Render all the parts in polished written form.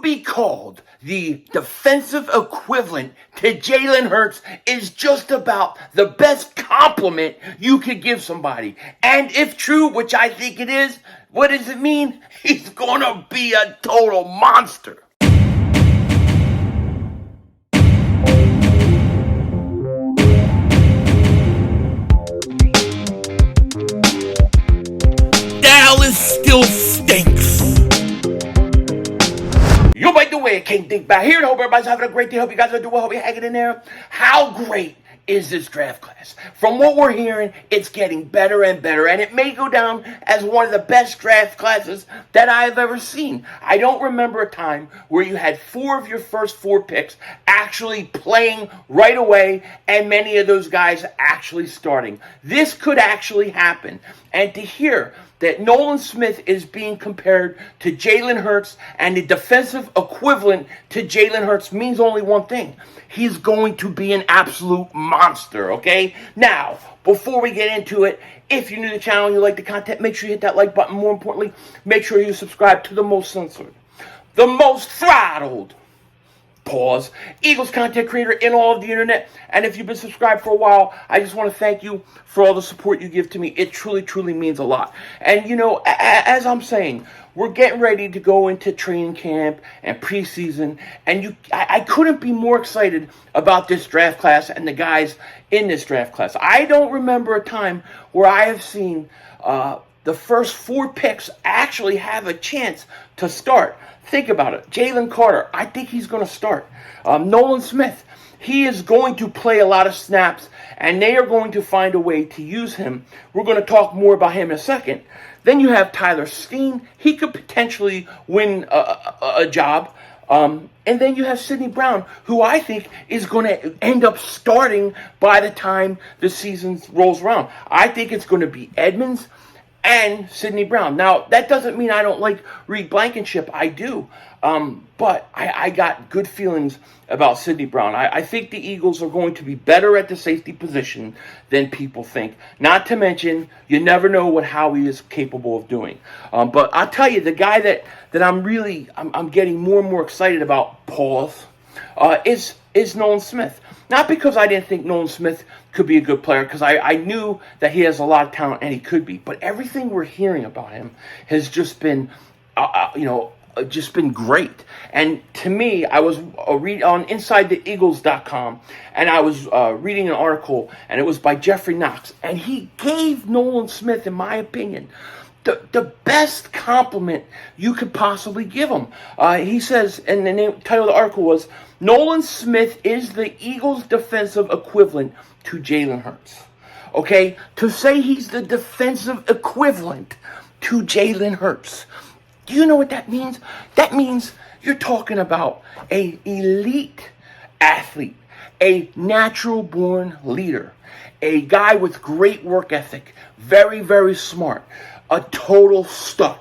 be called the defensive equivalent to Jalen Hurts is just about the best compliment you could give somebody. And if true, which I think it is, what does it mean? He's gonna be a total monster. Dallas still stinks. Yo, by the way, King Dingbat here. I hope everybody's having a great day. Hope you guys are doing well. Hope you're hanging in there. How great is this draft class? From what we're hearing, it's getting better and better, and it may go down as one of the best draft classes that I've ever seen. I don't remember a time where you had 4 of your first 4 picks actually playing right away, and many of those guys actually starting. This could actually happen, and to hear that Nolan Smith is being compared to Jalen Hurts and the defensive equivalent to Jalen Hurts means only one thing. He's going to be an absolute monster, okay? Now, before we get into it, if you're new to the channel and you like the content, make sure you hit that like button. More importantly, make sure you subscribe to the most censored, the most throttled, Eagles content creator in all of the internet. And if you've been subscribed for a while, I just want to thank you for all the support you give to me. It truly, truly means a lot. And, you know, as I'm saying, we're getting ready to go into training camp and preseason. And I couldn't be more excited about this draft class and the guys in this draft class. I don't remember a time where I have seen the first 4 picks actually have a chance to start. Think about it. Jalen Carter, I think he's going to start. Nolan Smith, he is going to play a lot of snaps, and they are going to find a way to use him. We're going to talk more about him in a second. Then you have Tyler Steen. He could potentially win a job. And then you have Sidney Brown, who I think is going to end up starting by the time the season rolls around. I think it's going to be Edmonds and Sidney Brown. Now, that doesn't mean I don't like Reed Blankenship. I do. But I got good feelings about Sidney Brown. I think the Eagles are going to be better at the safety position than people think. Not to mention, you never know what Howie is capable of doing. But I'll tell you, the guy that I'm getting more and more excited about, is Nolan Smith. Not because I didn't think Nolan Smith could be a good player, because I knew that he has a lot of talent and he could be. But everything we're hearing about him has just been, just been great. And to me, I was reading on InsideTheEagles.com, and I was reading an article, and it was by Jeffrey Knox, and he gave Nolan Smith, in my opinion, the best compliment you could possibly give him. He says, and the title of the article was, Nolan Smith is the Eagles' defensive equivalent to Jalen Hurts. Okay? To say he's the defensive equivalent to Jalen Hurts. Do you know what that means? That means you're talking about an elite athlete, a natural-born leader, a guy with great work ethic, very, very smart, a total stud,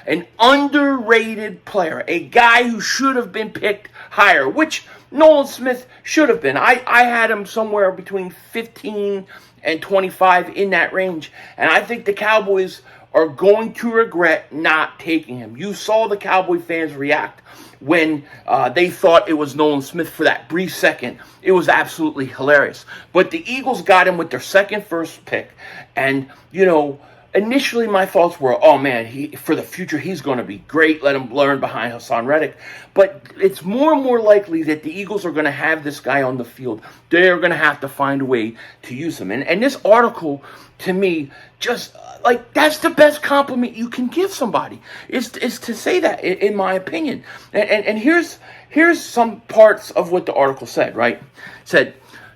an underrated player, a guy who should have been picked higher, which Nolan Smith should have been. I had him somewhere between 15 and 25 in that range, and I think the Cowboys are going to regret not taking him. You saw the Cowboy fans react when they thought it was Nolan Smith for that brief second. It was absolutely hilarious. But the Eagles got him with their first pick, and, you know, initially, my thoughts were, oh, man, for the future, he's going to be great. Let him learn behind Hassan Reddick. But it's more and more likely that the Eagles are going to have this guy on the field. They're going to have to find a way to use him. And this article, to me, just, that's the best compliment you can give somebody, is to say that, in my opinion. And here's some parts of what the article said, right? It said,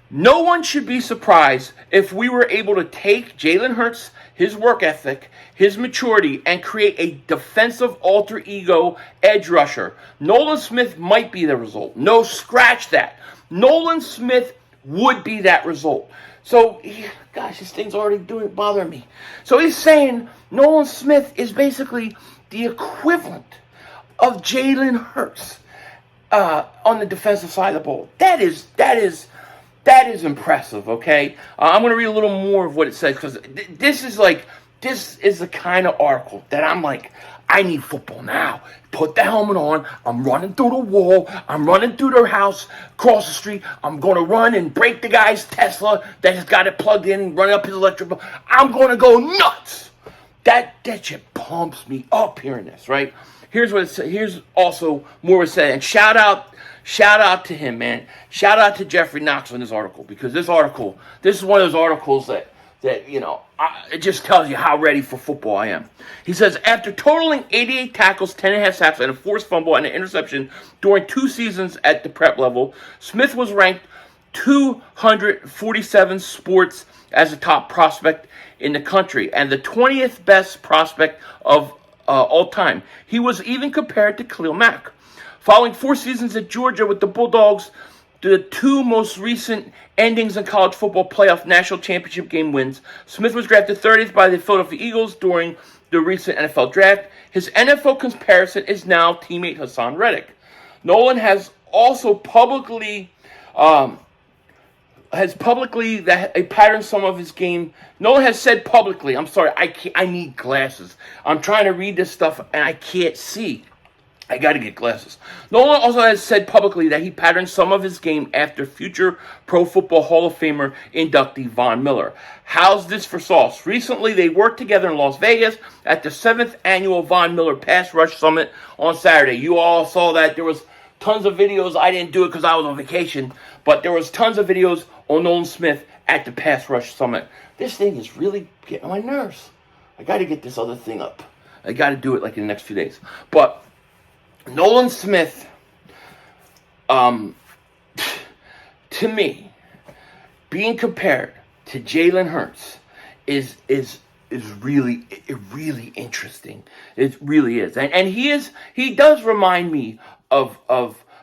no one should be surprised if we were able to take Jalen Hurts, his work ethic, his maturity, and create a defensive alter ego edge rusher. Nolan Smith might be the result. No, scratch that. Nolan Smith would be that result. So, gosh, this thing's already bothering me. So he's saying Nolan Smith is basically the equivalent of Jalen Hurts on the defensive side of the ball. That is impressive, okay? I'm going to read a little more of what it says, because this is the kind of article that I'm like, I need football now. Put the helmet on. I'm running through the wall. I'm running through their house across the street. I'm going to run and break the guy's Tesla that has got it plugged in, running up his electric bill. I'm going to go nuts. That shit pumps me up hearing this, right? Here's what it says. Here's also more what it said. And shout out to him, man. Shout out to Jeffrey Knox on this article, because this is one of those articles that it just tells you how ready for football I am. He says, after totaling 88 tackles, 10.5 sacks, and a forced fumble and an interception during 2 seasons at the prep level, Smith was ranked 247 sports as a top prospect in the country and the 20th best prospect of all time. He was even compared to Khalil Mack. Following 4 seasons at Georgia with the Bulldogs, the 2 most recent endings in college football playoff national championship game wins, Smith was drafted 30th by the Philadelphia Eagles during the recent NFL draft. His NFL comparison is now teammate Hassan Reddick. Nolan has also publicly patterned some of his game. Nolan has said publicly, I'm sorry, I need glasses. I'm trying to read this stuff and I can't see. I got to get glasses. Nolan also has said publicly that he patterned some of his game after future Pro Football Hall of Famer inductee Von Miller. How's this for sauce? Recently, they worked together in Las Vegas at the 7th annual Von Miller Pass Rush Summit on Saturday. You all saw that. There was tons of videos. I didn't do it because I was on vacation, but there was tons of videos on Nolan Smith at the Pass Rush Summit. This thing is really getting on my nerves. I got to get this other thing up. I got to do it like in the next few days. But Nolan Smith, to me, being compared to Jalen Hurts is really interesting. It really is, and he does remind me of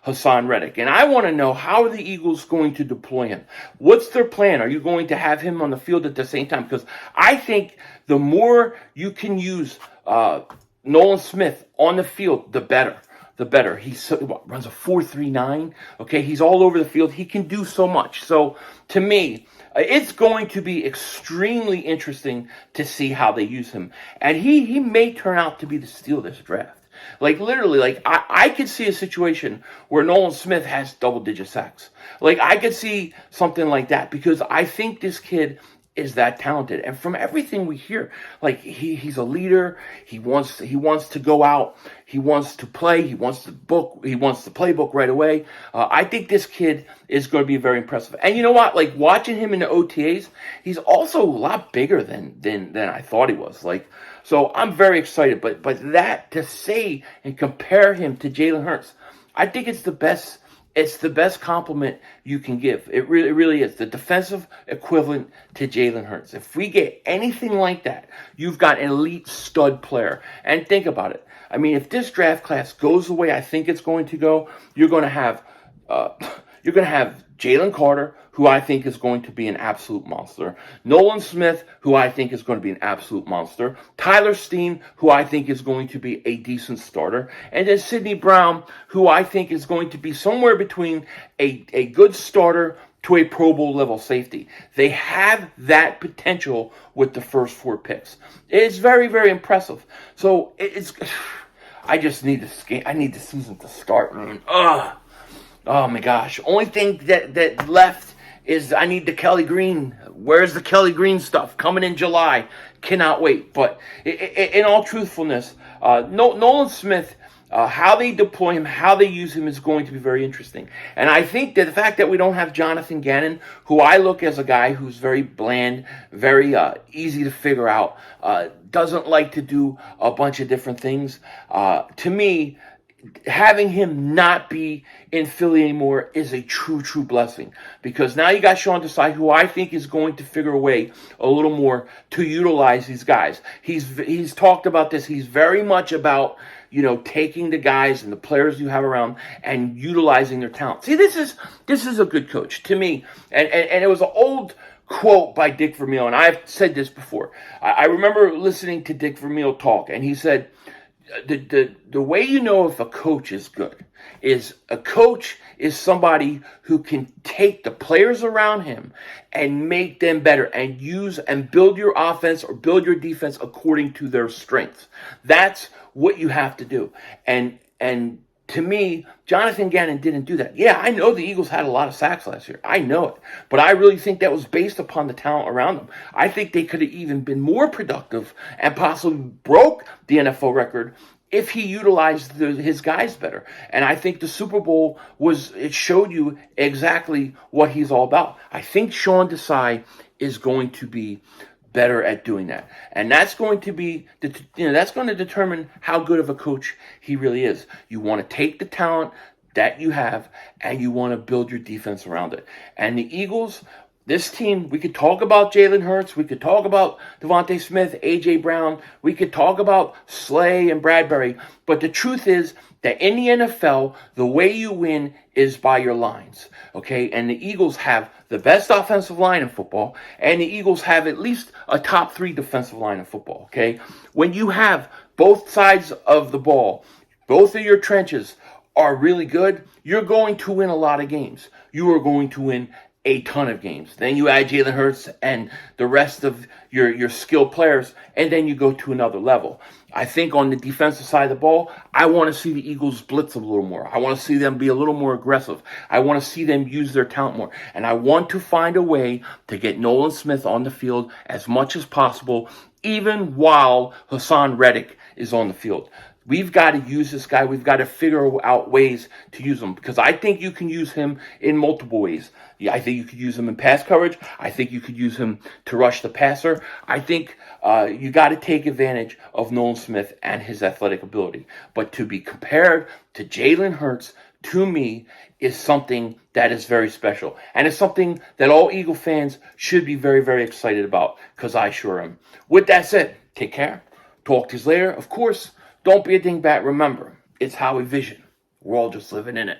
Hassan Reddick, and I want to know, how are the Eagles going to deploy him? What's their plan? Are you going to have him on the field at the same time? Because I think the more you can use Nolan Smith on the field, the better. The better. He runs a 4.39. Okay, he's all over the field. He can do so much. So, to me, it's going to be extremely interesting to see how they use him. And he may turn out to be the steal of this draft. Like, literally, like, I could see a situation where Nolan Smith has double-digit sacks. Like, I could see something like that, because I think this kid is that talented. And from everything we hear, like, he's a leader. He wants to go out. He wants to play. He wants the playbook right away. I think this kid is going to be very impressive. And you know what? Like, watching him in the OTAs, he's also a lot bigger than I thought he was. Like, so I'm very excited. But that, to say and compare him to Jalen Hurts, I think it's the best. It's the best compliment you can give. It really is. The defensive equivalent to Jalen Hurts. If we get anything like that, you've got an elite stud player. And think about it. I mean, if this draft class goes the way I think it's going to go, you're going to have Jalen Carter, who I think is going to be an absolute monster. Nolan Smith, who I think is going to be an absolute monster. Tyler Steen, who I think is going to be a decent starter. And then Sidney Brown, who I think is going to be somewhere between a good starter to a Pro Bowl level safety. They have that potential with the first 4 picks. It's very, very impressive. So I just need I need the season to start, man. Oh my gosh. Only thing that left is I need the Kelly Green. Where's the Kelly Green stuff? Coming in July. Cannot wait. But in all truthfulness, Nolan Smith, how they deploy him, how they use him is going to be very interesting. And I think that the fact that we don't have Jonathan Gannon, who I look as a guy who's very bland, very easy to figure out, doesn't like to do a bunch of different things, to me, having him not be in Philly anymore is a true blessing, because now you got Sean Desai, who I think is going to figure a way a little more to utilize these guys. He's talked about this. He's very much about, taking the guys and the players you have around and utilizing their talent. See, this is a good coach to me. And it was an old quote by Dick Vermeil, and I've said this before. I remember listening to Dick Vermeil talk, and he said, The way you know if a coach is good is a coach is somebody who can take the players around him and make them better and use and build your offense or build your defense according to their strengths. That's what you have to do. And to me, Jonathan Gannon didn't do that. Yeah, I know the Eagles had a lot of sacks last year. I know it. But I really think that was based upon the talent around them. I think they could have even been more productive and possibly broke the NFL record if he utilized his guys better. And I think the Super Bowl it showed you exactly what he's all about. I think Sean Desai is going to be better at doing that. And that's going to be, that's going to determine how good of a coach he really is. You want to take the talent that you have and you want to build your defense around it. And the Eagles, this team, we could talk about Jalen Hurts, we could talk about Devontae Smith, A.J. Brown, we could talk about Slay and Bradbury, but the truth is that in the NFL, the way you win is by your lines, okay? And the Eagles have the best offensive line in football, and the Eagles have at least a top 3 defensive line in football, okay? When you have both sides of the ball, both of your trenches are really good, you're going to win a lot of games. You are going to win a ton of games. Then you add Jalen Hurts and the rest of your skilled players, and then you go to another level. I think on the defensive side of the ball, I want to see the Eagles blitz a little more. I want to see them be a little more aggressive. I want to see them use their talent more. And I want to find a way to get Nolan Smith on the field as much as possible, even while Hassan Reddick is on the field. We've got to use this guy. We've got to figure out ways to use him because I think you can use him in multiple ways. Yeah, I think you could use him in pass coverage. I think you could use him to rush the passer. I think you got to take advantage of Nolan Smith and his athletic ability. But to be compared to Jalen Hurts, to me, is something that is very special. And it's something that all Eagle fans should be very, very excited about because I sure am. With that said, take care. Talk to you later. Of course, don't be a dingbat. Remember, it's Howie Vision. We're all just living in it.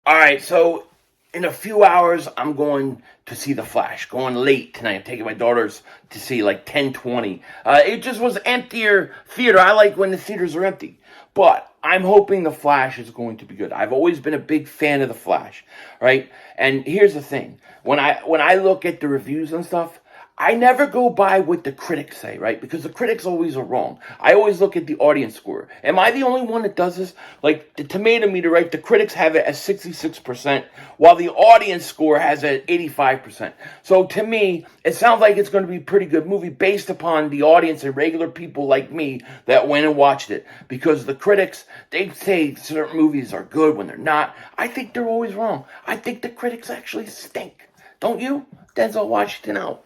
All right, so in a few hours, I'm going to see The Flash. Going late tonight. I'm taking my daughters to see like 10:20. It just was emptier theater. I like when the theaters are empty. But I'm hoping The Flash is going to be good. I've always been a big fan of The Flash, right? And here's the thing. When I look at the reviews and stuff, I never go by what the critics say, right? Because the critics always are wrong. I always look at the audience score. Am I the only one that does this? Like the tomato meter, right? The critics have it at 66%, while the audience score has it at 85%. So to me, it sounds like it's going to be a pretty good movie based upon the audience and regular people like me that went and watched it. Because the critics, they say certain movies are good when they're not. I think they're always wrong. I think the critics actually stink. Don't you? Denzel Washington out.